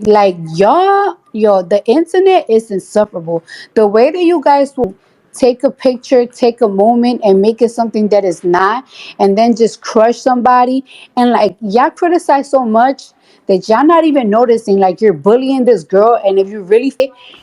Like y'all, yo, the internet is insufferable. The way that you guys will take a picture, take a moment, and make it something that is not, and then just crush somebody, and like y'all criticize so much that y'all not even noticing. Like you're bullying this girl, and if you really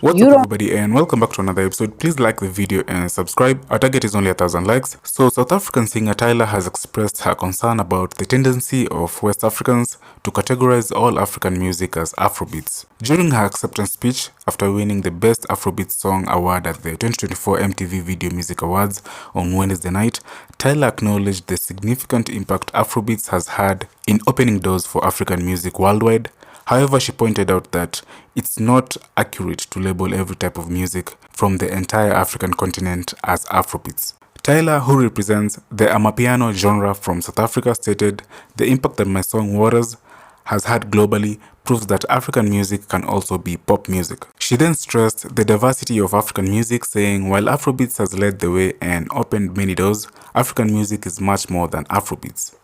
What's you up don't. everybody and welcome back to another episode. Please like the video and subscribe. Our target is only 1,000 likes. So South African singer Tyla has expressed her concern about the tendency of West Africans to categorize all African music as afrobeats. During her acceptance speech after winning the Best Afrobeat Song Award at the 2024 MTV Video Music Awards on Wednesday night, Tyla acknowledged the significant impact Afrobeats has had in opening doors for African music worldwide. However, she pointed out that it's not accurate to label every type of music from the entire African continent as Afrobeats. Tyla, who represents the Amapiano genre from South Africa, stated, "The impact that my song Waters has had globally proves that African music can also be pop music." She then stressed the diversity of African music, saying, "While Afrobeats has led the way and opened many doors, African music is much more than Afrobeats."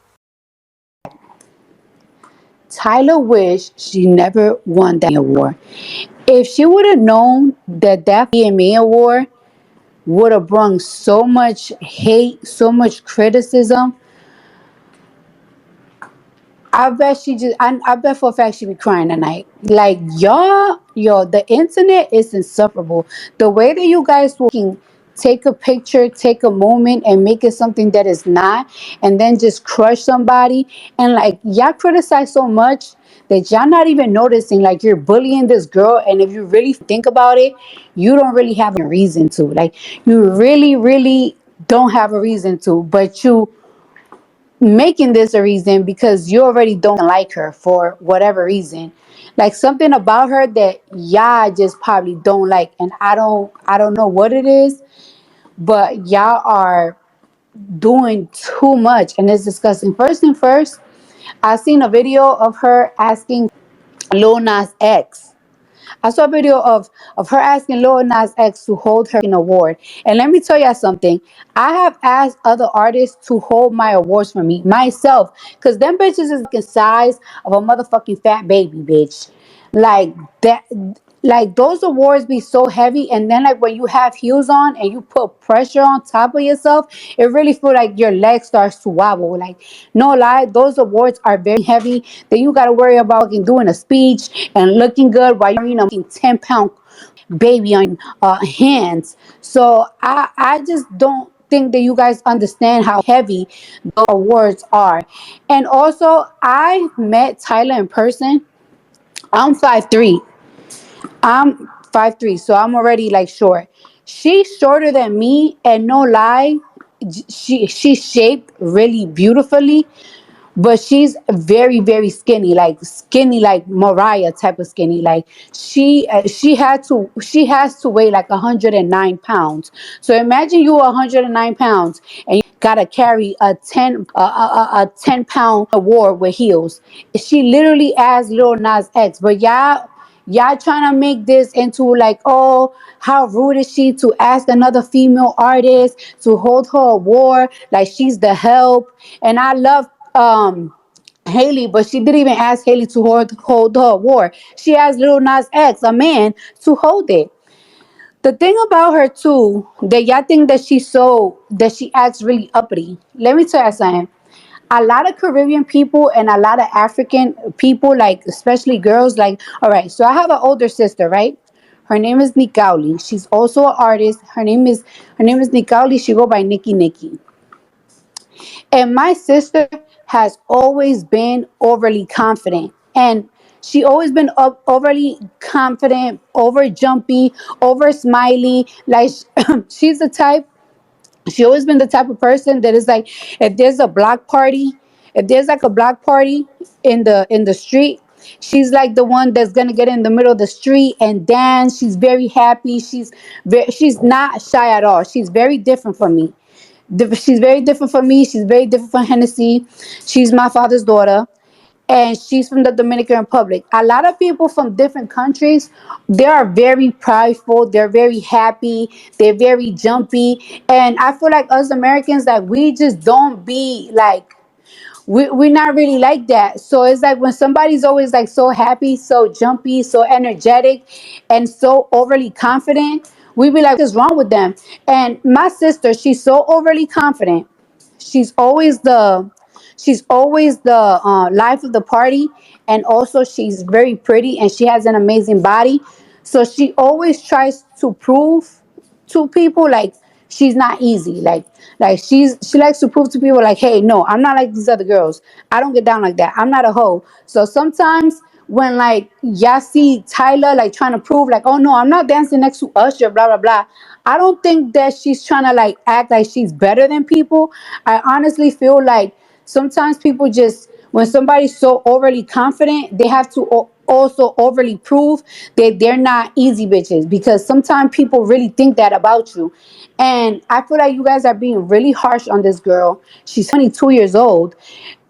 Tyler wished she never won that award. If she would have known that that VMA award would have brought so much hate, so much criticism, I bet I bet for a fact she'd be crying tonight. Like y'all, yo, the internet is insufferable. The way that you guys will take a picture, take a moment, and make it something that is not, and then just crush somebody, and like y'all criticize so much that y'all not even noticing. Like you're bullying this girl, and if you really think about it, you don't really have a reason to. Like you really, really don't have a reason to, but you making this a reason because you already don't like her for whatever reason, like something about her that y'all just probably don't like, and I don't know what it is, but y'all are doing too much and it's disgusting. First thing first, I seen a video of her asking Lil Nas X. I saw a video of her asking Lil Nas X to hold her award. And let me tell y'all something. I have asked other artists to hold my awards for me, myself. Because them bitches is the size of a motherfucking fat baby, bitch. Like that. Like those awards be so heavy, and then like when you have heels on and you put pressure on top of yourself, it really feel like your leg starts to wobble. Like no lie, those awards are very heavy. Then you gotta worry about doing a speech and looking good while you're 10-pound baby on hands. So I just don't think that you guys understand how heavy the awards are. And also, I met Tyla in person. I'm 5'3". I'm 5'3", so I'm already like short. She's shorter than me, and no lie, she's shaped really beautifully, but she's very very skinny like Mariah type of skinny. Like she has to weigh like 109 pounds. So imagine you 109 pounds and you gotta carry a 10-pound award with heels. She literally asked Lil Nas X, but y'all trying to make this into like, oh, how rude is she to ask another female artist to hold her award like she's the help. And I love Haley, but she didn't even ask Haley to hold her award. She asked Lil Nas X, a man, to hold it. The thing about her too, that y'all think that she acts really uppity. Let me tell you something. A lot of Caribbean people and a lot of African people, like especially girls, like, all right, so I have an older sister, right? Her name is Nikauli. She's also an artist. Her name is Nikauli. She go by Nikki. And my sister has always been overly confident. And she always been overly confident, over jumpy, over smiley. Like she's the type she always been the type of person that is like, if there's a block party, if there's like a block party in the street, she's like the one that's gonna get in the middle of the street and dance. She's very happy. She's not shy at all. She's very different from me. She's very different from me. She's very different from Hennessy. She's my father's daughter, and she's from the Dominican Republic. A lot of people from different countries, they are very prideful, they're very happy, they're very jumpy. And I feel like us Americans, that we just don't be like, we're not really like that. So it's like when somebody's always like so happy, so jumpy, so energetic, and so overly confident, we be like, what's wrong with them? And my sister, she's so overly confident. She's always the life of the party, and also she's very pretty and she has an amazing body. So she always tries to prove to people like she's not easy. Like she likes to prove to people like, hey, no, I'm not like these other girls. I don't get down like that. I'm not a hoe. So sometimes when like y'all see Tyla like trying to prove like, oh no, I'm not dancing next to Usher, blah blah blah. I don't think that she's trying to like act like she's better than people. I honestly feel like sometimes people just, when somebody's so overly confident, they have to also overly prove that they're not easy bitches, because sometimes people really think that about you. And I feel like you guys are being really harsh on this girl. She's 22 years old.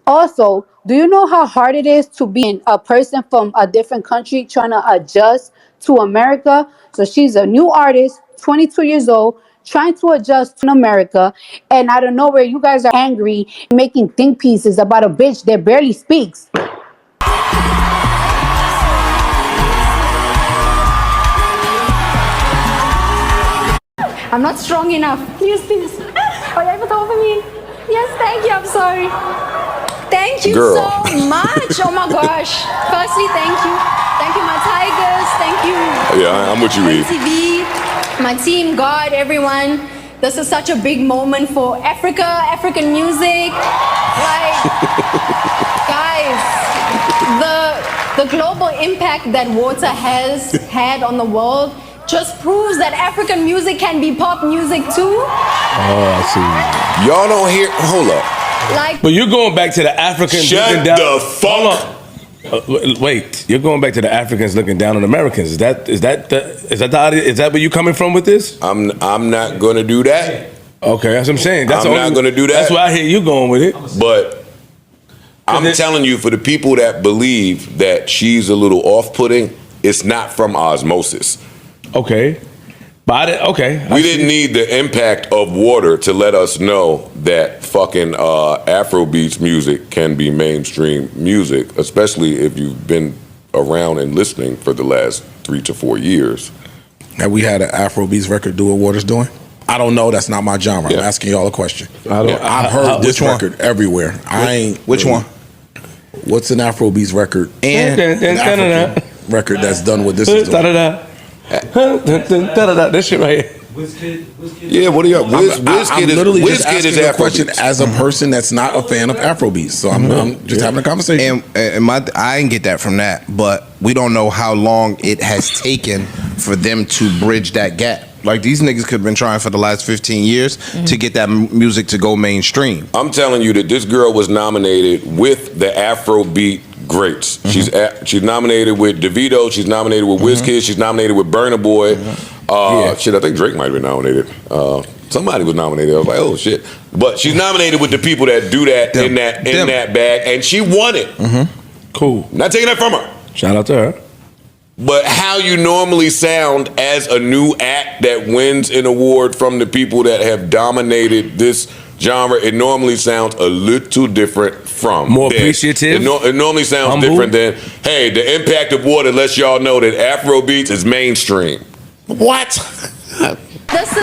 Also, do you know how hard it is to be a person from a different country trying to adjust to America? So she's a new artist, 22 years old, trying to adjust to America, and out of nowhere, you guys are angry, making think pieces about a bitch that barely speaks. I'm not strong enough. Yes, please. Oh, you able to over me? Yes, thank you. I'm sorry. Thank you Girl. so much. Oh my gosh. Firstly, thank you. Thank you, my tigers. Thank you. Yeah, I'm with you, Eve. MTV, my team, God, everyone. This is such a big moment for Africa, African music. Like, guys, the global impact that water has had on the world just proves that African music can be pop music too. Oh, I see. Y'all don't hear. Hold up. Like, But you're going back to the Africans Shut looking down. the fuck. Hold on. Wait, you're going back to the Africans looking down on Americans. Is that where you coming from with this? I'm not gonna do that. Okay, that's what I'm saying. I'm not gonna do that. That's why I hear you going with it. But I'm telling you, for the people that believe that she's a little off-putting, it's not from osmosis. Okay. But we didn't need the impact of water to let us know that fucking Afrobeats music can be mainstream music, especially if you've been around and listening for the last 3 to 4 years. Have we had an Afrobeats record do what Water's doing? I don't know. That's not my genre. Yeah. I'm asking y'all a question. I've heard this record everywhere. Which one? What's an Afrobeats record? And an African record that's done what this is doing? This shit right here. Yeah, what do you got? I'm literally just Wizkid is asking a question Afrobeats. as a person that's not a fan of Afrobeats. So I'm just having a conversation. And I didn't get that from that, but we don't know how long it has taken for them to bridge that gap. Like, these niggas could have been trying for the last 15 years to get that music to go mainstream. I'm telling you that this girl was nominated with the Afrobeat greats. She's nominated with DeVito. She's nominated with Wizkid. She's nominated with Burna Boy. Shit, I think Drake might have been nominated. Somebody was nominated. I was like, oh shit. But she's nominated with the people that do that in that bag, and she won it. Cool. Not taking that from her. Shout out to her. But how you normally sound as a new act that wins an award from the people that have dominated this genre, it normally sounds a little different from more this. appreciative. It normally sounds different than, hey, the impact of water lets y'all know that Afrobeats is mainstream. What? this